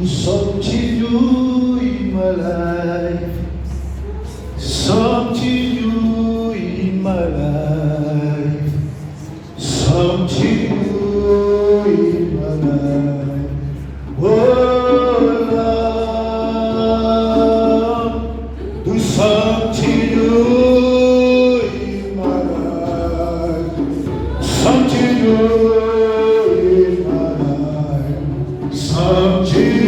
Something new in my life. Something new in my life. Something new in my life. Oh Lord, do something new in my life. Something new in my life. Something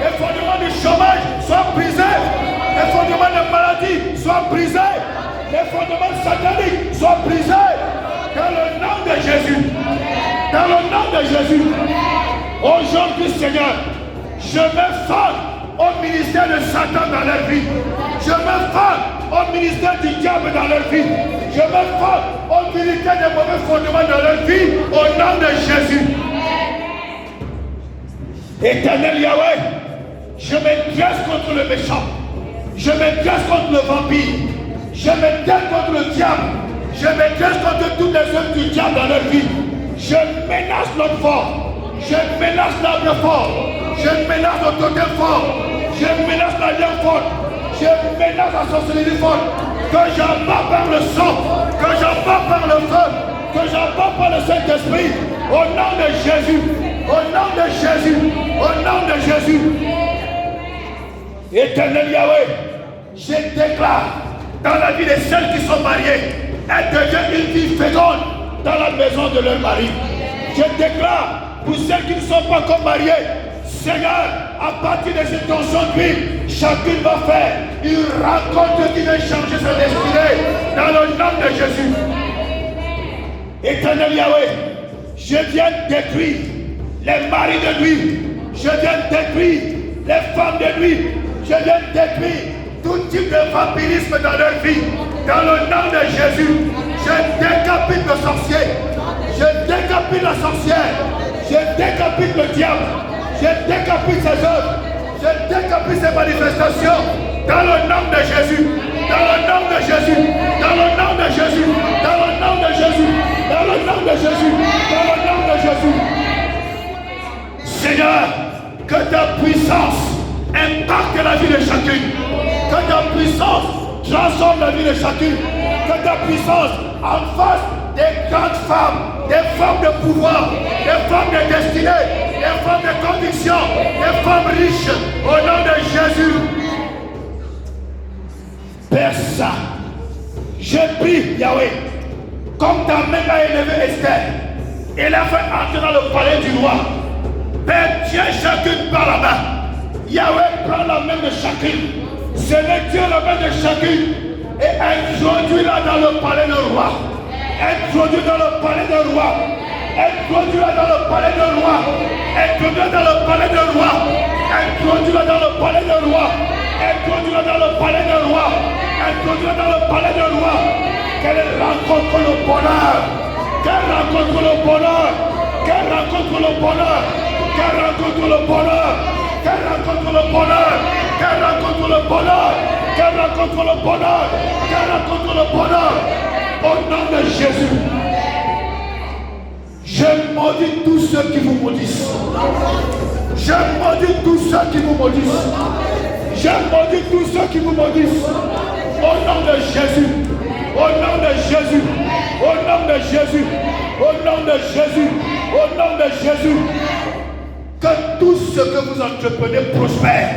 les fondements du chômage soient brisés, les fondements de maladie soient brisés. satanique soit brisé dans le nom de Jésus. Dans le nom de Jésus. Aujourd'hui, Seigneur, je me forme au ministère de Satan dans leur vie. Je me forme au ministère du diable dans leur vie. Je me forme au ministère des mauvais fondements dans leur vie au nom de Jésus. Éternel Yahweh, je me dresse contre le méchant. Je me dresse contre le vampire. Je me dresse contre le diable. Je me dresse contre toutes les œuvres du diable dans leur vie. Je menace l'homme fort. Je menace l'arbre fort. Je menace le totem fort. Je menace la lèvre forte. Je menace la sorcellerie forte. Que j'abats par le sang. Que j'abats par le feu. Que j'abats par le Saint-Esprit. Au nom de Jésus. Au nom de Jésus. Au nom de Jésus. Éternel Yahweh, je déclare dans la vie de celles qui sont mariées, elles deviennent une vie féconde dans la maison de leur mari. Je déclare pour celles qui ne sont pas encore mariées, Seigneur, à partir de cette tension de vie, chacune va faire une rencontre qui va changer sa destinée dans le nom de Jésus. Éternel Yahweh, je viens détruire les maris de nuit, je viens détruire les femmes de nuit, je viens détruire tout type de vampirisme dans leur vie. Dans le nom de Jésus, je décapite le sorcier. Je décapite la sorcière. Je décapite le diable. Je décapite ses œuvres. Je décapite ses manifestations. Dans le nom de Jésus. Dans le nom de Jésus. Dans le nom de Jésus. Dans le nom de Jésus. Dans le nom de Jésus. Dans le nom de Jésus. Seigneur, que ta puissance impacte la vie de chacune. Que ta puissance transforme la vie de chacune. Que ta puissance en face des grandes femmes, des femmes de pouvoir, des femmes de destinée, des femmes de conviction, des femmes riches, au nom de Jésus. Père Saint, je prie, Yahweh, comme ta main a élevé Esther et l'a fait entrer dans le palais du roi. Père, tiens chacune par la main. Yahweh prend la main de chacune. Sélectionne la main de chacune et introduis-la dans le palais du roi. Introduis-la dans le palais du roi. Introduis-la dans le palais du roi. Introduis-la dans le palais du roi. Introduis-la dans le palais du roi. Introduis-la dans le palais du roi. Introduis-la dans le palais du roi. Qu'elle rencontre le bonheur. Qu'elle rencontre le bonheur. Qu'elle rencontre le bonheur. Qu'elle rencontre le bonheur. Qu'elle rencontre le bonheur. Qu'elle rencontre le bonheur. Qu'elle rencontre le bonheur. Qu'elle rencontre le bonheur. Au nom de Jésus. Je maudis tous ceux qui vous maudissent. Je maudis tous ceux qui vous maudissent. Je maudis tous ceux qui vous maudissent. Au nom de Jésus. Au nom de Jésus. Au nom de Jésus. Au nom de Jésus. Au nom de Jésus. Que tout ce que vous entreprenez prospère.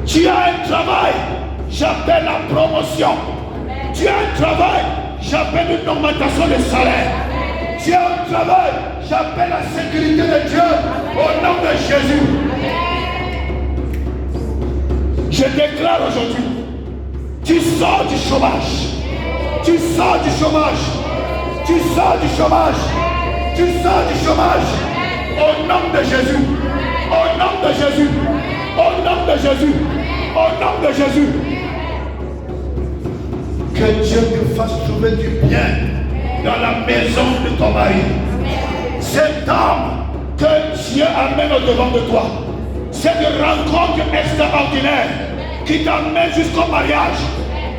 Tu as un travail, j'appelle la promotion. Tu as un travail, j'appelle une augmentation de salaire. Tu as un travail, j'appelle la sécurité de Dieu au nom de Jésus. Je déclare aujourd'hui, tu sors du chômage. Tu sors du chômage. Tu sors du chômage. Tu sors du chômage. Au nom de Jésus. Au nom de Jésus. Au nom de Jésus. Au nom de Jésus. Que Dieu te fasse trouver du bien dans la maison de ton mari. Cette âme que Dieu amène au devant de toi. Cette rencontre extraordinaire qui t'amène jusqu'au mariage.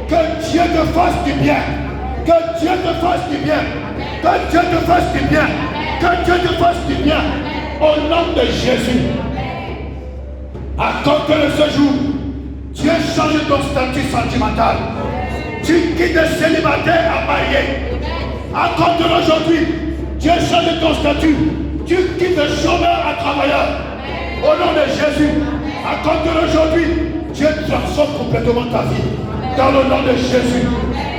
Que Dieu te fasse du bien. Que Dieu te fasse du bien. Que Dieu te fasse du bien. Que Dieu te fasse du bien. Au nom de Jésus. À compter de ce jour, Dieu change ton statut sentimental. Tu quittes le célibataire à marier. À compter d'aujourd'hui, Dieu change ton statut. Tu quittes le chômeur à travailleur. Au nom de Jésus. À compter d'aujourd'hui, Dieu transforme complètement ta vie. Dans le nom de Jésus.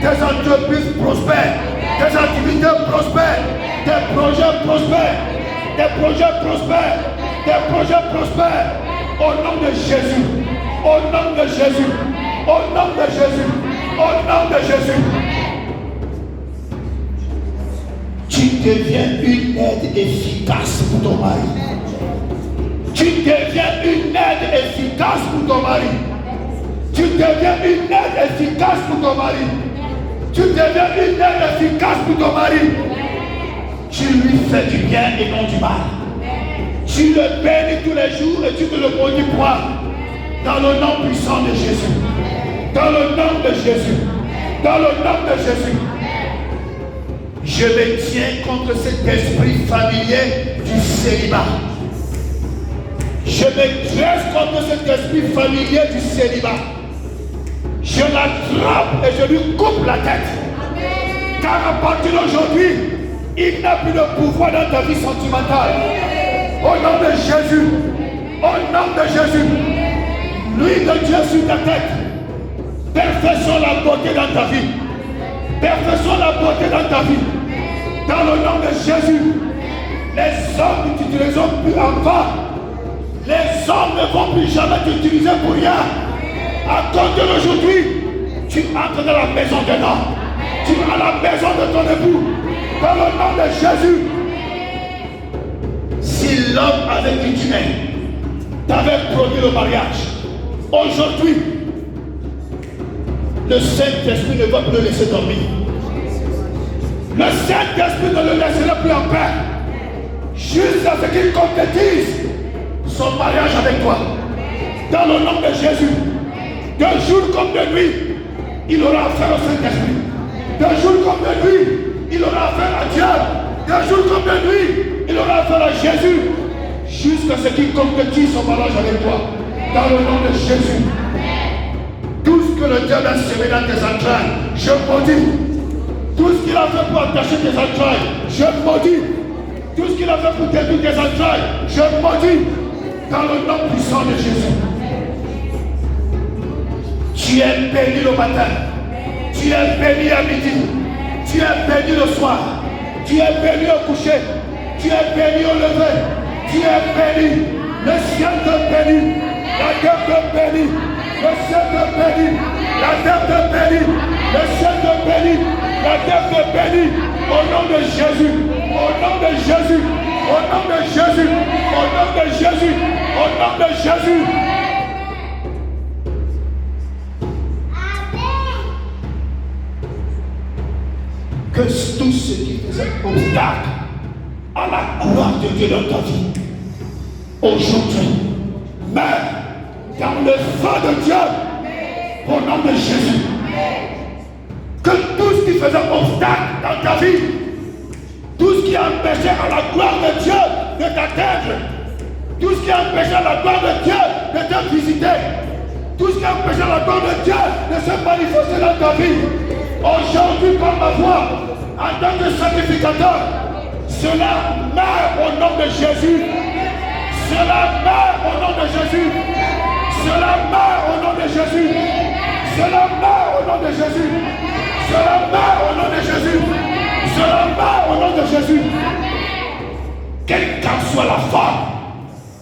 Tes entreprises prospèrent. Tes activités prospèrent. Tes projets prospèrent. Tes projets prospèrent. Tes projets prospèrent. Au nom de Jésus. Au nom de Jésus. Au nom de Jésus. Au nom de Jésus. Tu deviens une aide efficace pour ton mari. Tu deviens une aide efficace pour ton mari. Tu deviens une aide efficace pour ton mari. Tu deviens une aide efficace pour ton mari. Tu lui fais du bien et non du mal. Tu le bénis tous les jours et tu te le multiplies. Dans le nom puissant de Jésus. Dans le nom de Jésus. Dans le nom de Jésus. Je me tiens contre cet esprit familier du célibat. Je me dresse contre cet esprit familier du célibat. Je l'attrape et je lui coupe la tête. Car à partir d'aujourd'hui, il n'a plus de pouvoir dans ta vie sentimentale. Au nom de Jésus. Au nom de Jésus. L'huile de Dieu sur ta tête. Perfection la beauté dans ta vie. Perfection la beauté dans ta vie. Dans le nom de Jésus. Les hommes ne t'utiliseront plus en vain. Les hommes ne vont plus jamais t'utiliser pour rien. À compter d'aujourd'hui, tu entres dans la maison de l'homme. Tu vas à la maison de ton époux. Dans le nom de Jésus. Si l'homme avec qui tu es t'avait produit le mariage, aujourd'hui, le Saint-Esprit ne va plus le laisser dormir. Le Saint-Esprit ne le laissera plus en paix. Jusqu'à ce qu'il concrétise son mariage avec toi. Dans le nom de Jésus. De jour comme de nuit, il aura affaire au Saint-Esprit. De jour comme de nuit, il aura affaire à Dieu. De jour comme de nuit, il aura affaire à Jésus. Jusqu'à ce qu'il concrétise son mariage avec toi. Dans le nom de Jésus. Tout ce que le diable a semé dans tes entrailles, je maudis. Tout ce qu'il a fait pour attacher tes entrailles, je maudis. Tout ce qu'il a fait pour détruire tes entrailles, je maudis. Dans le nom puissant de Jésus. Tu es béni le matin. Tu es béni à midi. Tu es béni le soir. Tu es béni au coucher. Tu es béni au lever. Tu es béni. Le ciel te bénit. La terre te bénit. Le ciel te bénit. La terre te bénit. Le ciel te bénit. La terre te bénit. Au nom de Jésus. Au nom de Jésus. Au nom de Jésus. Au nom de Jésus. Au nom de Jésus. Que tout ce qui faisait obstacle à la gloire de Dieu dans ta vie, aujourd'hui, meurt dans le feu de Dieu, au nom de Jésus. Que tout ce qui faisait obstacle dans ta vie, tout ce qui empêchait à la gloire de Dieu de t'atteindre, tout ce qui empêchait à la gloire de Dieu de te visiter, tout ce qui empêchait à la gloire de Dieu de se manifester dans ta vie, aujourd'hui par ma voix, en tant que sacrificateur, cela meurt au nom de Jésus. Cela meurt au nom de Jésus. Cela meurt au nom de Jésus. Cela meurt au nom de Jésus. Cela meurt au nom de Jésus. Cela meurt au nom de Jésus. Quelle qu'en soit la forme,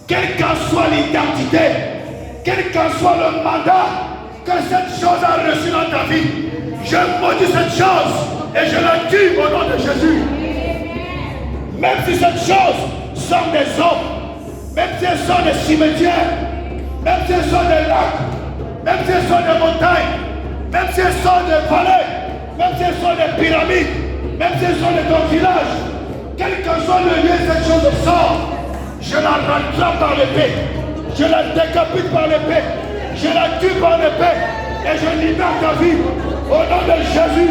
quelle qu'en soit l'identité, quel qu'en soit le mandat que cette chose a reçu dans ta vie, je maudis cette chose et je la tue au nom de Jésus. Même si cette chose sont des hommes, même si elles sont des cimetières, même si elles sont des lacs, même si elles sont des montagnes, même si elles sont des vallées, même si elles sont des pyramides, même si elles sont de ton village, quel que soit le lieu cette chose sort, je la rattrape par l'épée, je la décapite par l'épée, je la tue par l'épée et je libère ta vie au nom de Jésus.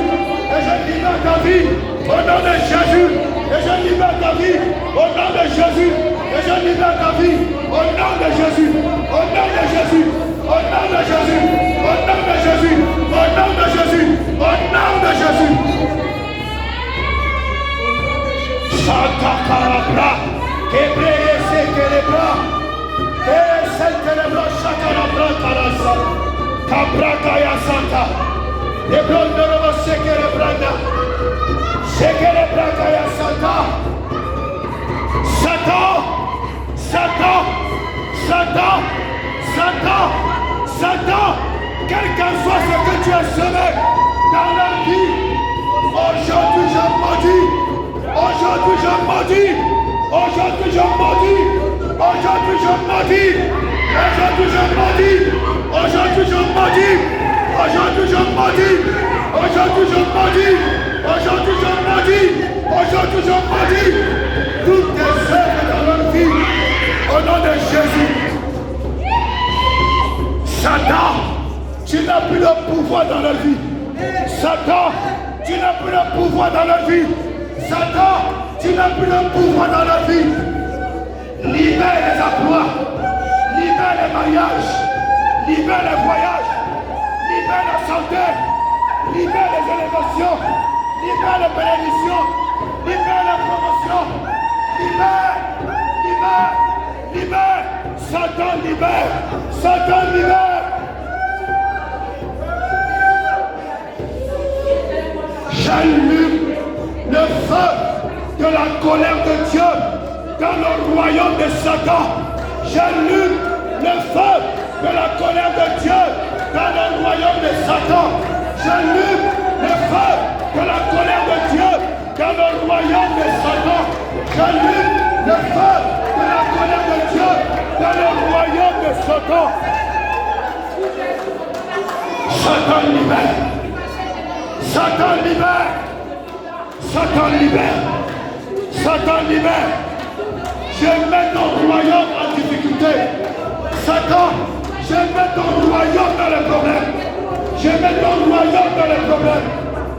Et je libère ta vie au nom de Jésus. Et je libère ta vie au nom de Jésus. Et je libère ta vie au nom de Jésus. Au nom de Jésus. Au nom de Jésus. Au nom de Jésus. Au nom de Jésus. Au nom de Jésus. Chakakarabra. Kébreye sekelebra. Kere sentelebra chakarabra karasa. Kabrakaya santa. Lebronderova sekerebranda. Sekerebrakaya santa. Satan. Satan. Satan. Satan. Satan. Quel qu'en soit ce que tu as semé, maudis. Aujourd'hui je maudis. Aujourd'hui je maudis. Aujourd'hui je maudis. Aujourd'hui je maudis. Aujourd'hui je maudis. Aujourd'hui je maudis. Toutes tes œuvres dans leur vie. Au nom de Jésus. Satan, tu n'as plus le pouvoir dans leur vie. Satan, tu n'as plus le pouvoir dans leur vie. Satan, tu n'as plus le pouvoir dans leur vie. Libère les emplois. Libère les mariages. Libère les voyages. Libère la santé. Libère les élévations. Libère les bénédictions. Libère la promotion. Libère. Libère. Libère. Satan libère. Satan libère. J'allume le feu de la colère de Dieu dans le royaume de Satan. J'allume le feu de la colère de Dieu dans le royaume de Satan. J'allume le feu de la colère de Dieu dans le royaume de Satan. J'allume le feu de la colère de Dieu dans le royaume de Satan. Satan libère. Satan libère. Satan libère. Satan libère. Je mets ton royaume en difficulté. Satan, je mets ton royaume dans les problèmes. Je mets ton royaume dans les problèmes.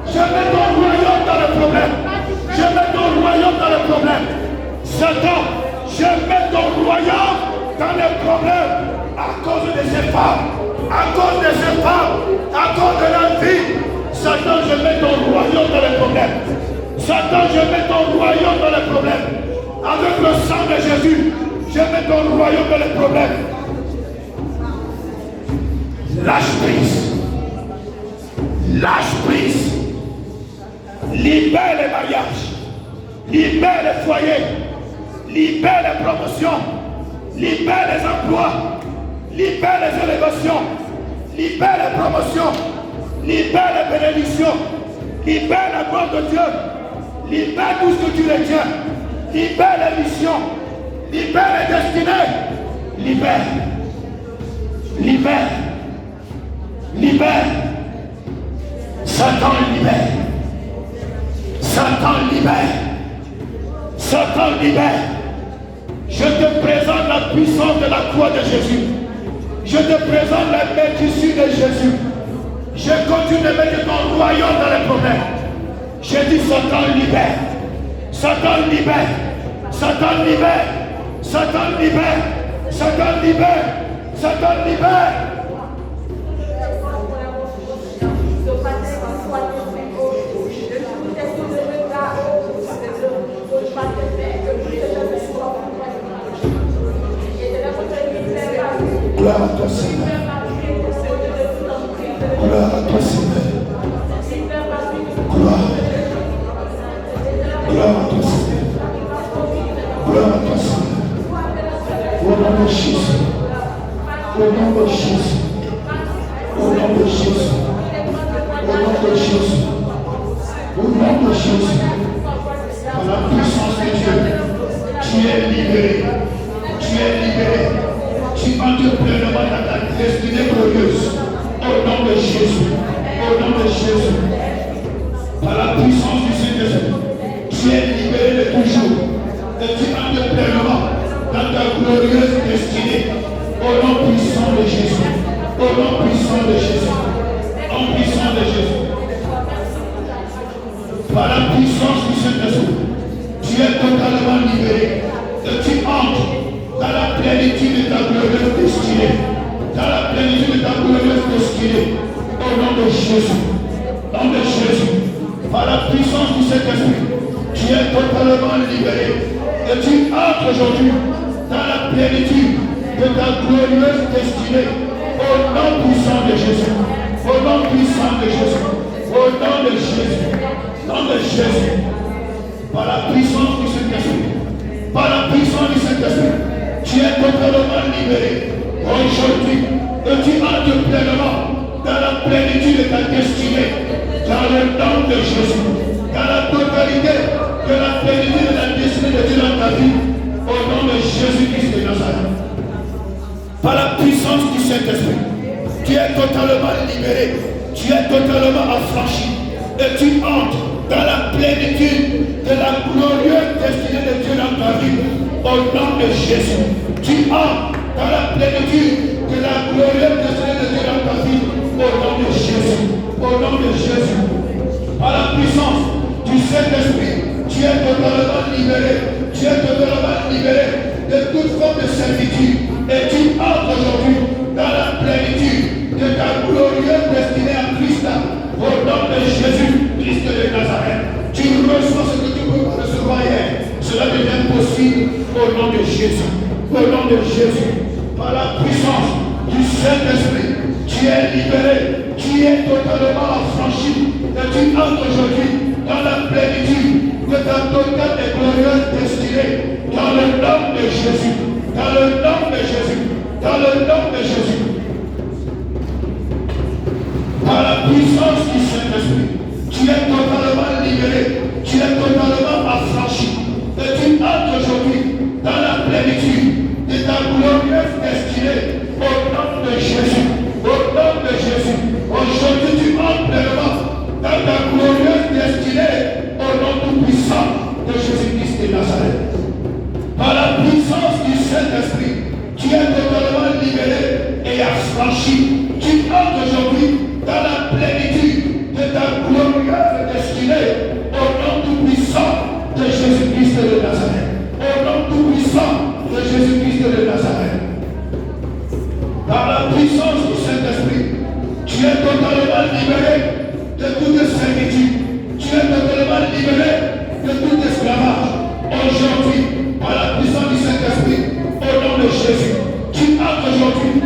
Je mets ton royaume dans les problèmes. Je mets ton royaume dans les problèmes. Satan, je mets ton royaume dans les problèmes à cause de ces femmes, à cause de ces femmes, à cause de la vie. Satan, je mets ton royaume dans les problèmes. Satan, je mets ton royaume dans les problèmes. Avec le sang de Jésus, je mets ton royaume dans les problèmes. Lâche prise. Lâche prise. Libère les mariages. Libère les foyers. Libère les promotions. Libère les emplois. Libère les élévations. Libère les promotions. Libère les bénédictions. Libère la gloire de Dieu. Libère tout ce que tu retiens. Libère les missions. Libère les destinées. Libère. Libère. Libère. Satan libère. Satan libère. Satan libère. Je te présente la puissance de la croix de Jésus. Je te présente la bénédiction de Jésus. Je continue de mettre ton royaume dans les problèmes. Je dis Satan libère. Satan libère. Satan libère. Satan libère. Satan libère. Satan libère. Gloire à toi, Seigneur. Gloire à toi, Seigneur. Gloire. Gloire à toi, Seigneur. Gloire à toi, Seigneur. Au nom de Jésus. Au nom de Jésus. Au nom de Jésus. Au nom de Jésus. Au nom de Jésus. Par la puissance de Dieu, tu es libéré. Tu es libéré. Tu entres pleinement dans ta destinée glorieuse. Au nom de Jésus. Au nom de Jésus. Par la puissance du Saint-Esprit, tu es libéré de toujours. Et tu entres pleinement dans ta glorieuse destinée. Au nom puissant de Jésus. Au nom puissant de Jésus. Au nom puissant de Jésus. Par la puissance du Saint-Esprit, tu es totalement libéré. Et tu entres dans la plénitude de ta glorieuse destinée. Dans la plénitude de ta glorieuse destinée. Au nom de Jésus. Au nom de Jésus. Par la puissance du Saint-Esprit, tu es totalement libéré. Et tu entres aujourd'hui dans la plénitude de ta glorieuse destinée. Au nom puissant de Jésus. Au nom puissant de Jésus. Au nom de Jésus. Au nom de Jésus. Par la puissance du Saint-Esprit. Par la puissance du Saint-Esprit. Tu es totalement libéré. Aujourd'hui, et tu entres pleinement dans la plénitude de ta destinée. Dans le nom de Jésus. Dans la totalité de la plénitude de la destinée de Dieu dans ta vie. Au nom de Jésus-Christ de Nazareth. Saint-Esprit. Tu es totalement libéré. Tu es totalement affranchi. Et tu entres dans la plénitude de la glorieuse destinée de Dieu dans ta vie. Au nom de Jésus. Tu entres dans la plénitude de la glorieuse destinée de Dieu dans ta vie. Au nom de Jésus. Au nom de Jésus. Par la puissance du Saint-Esprit, tu es totalement libéré. Tu es totalement libéré de toute forme de servitude. Et tu entres aujourd'hui dans la plénitude de ta glorieuse destinée en Christ. Au nom de Jésus, Christ de Nazareth. Tu reçois ce que tu peux recevoir hier. Cela devient possible au nom de Jésus. Au nom de Jésus. Par la puissance du Saint-Esprit, tu es libéré. Tu es totalement affranchi. Et tu entres aujourd'hui dans la plénitude de ta totale et glorieuse destinée. Dans le nom de Jésus. Dans le nom de Jésus. Dans le nom de Jésus. Par la puissance du Saint-Esprit, tu es totalement libéré. Tu es totalement affranchi. Et tu entres aujourd'hui dans la plénitude de ta glorieuse destinée. Au nom de Jésus. Au nom de Jésus. Aujourd'hui, tu entres pleinement dans ta glorieuse destinée. Au nom tout-puissant de Jésus-Christ de Nazareth. Par la puissance du Saint-Esprit, tu es totalement libéré et affranchi. Tu entres aujourd'hui dans la plénitude de ta glorieuse destinée. Au nom tout-puissant de Jésus-Christ de Nazareth. Au nom tout-puissant de Jésus-Christ de Nazareth. Par la puissance du Saint-Esprit, tu es totalement libéré de toute servitude. Tu es totalement libéré de tout esclavage. Aujourd'hui, par la puissance du Saint-Esprit, au nom de Jésus, tu entres aujourd'hui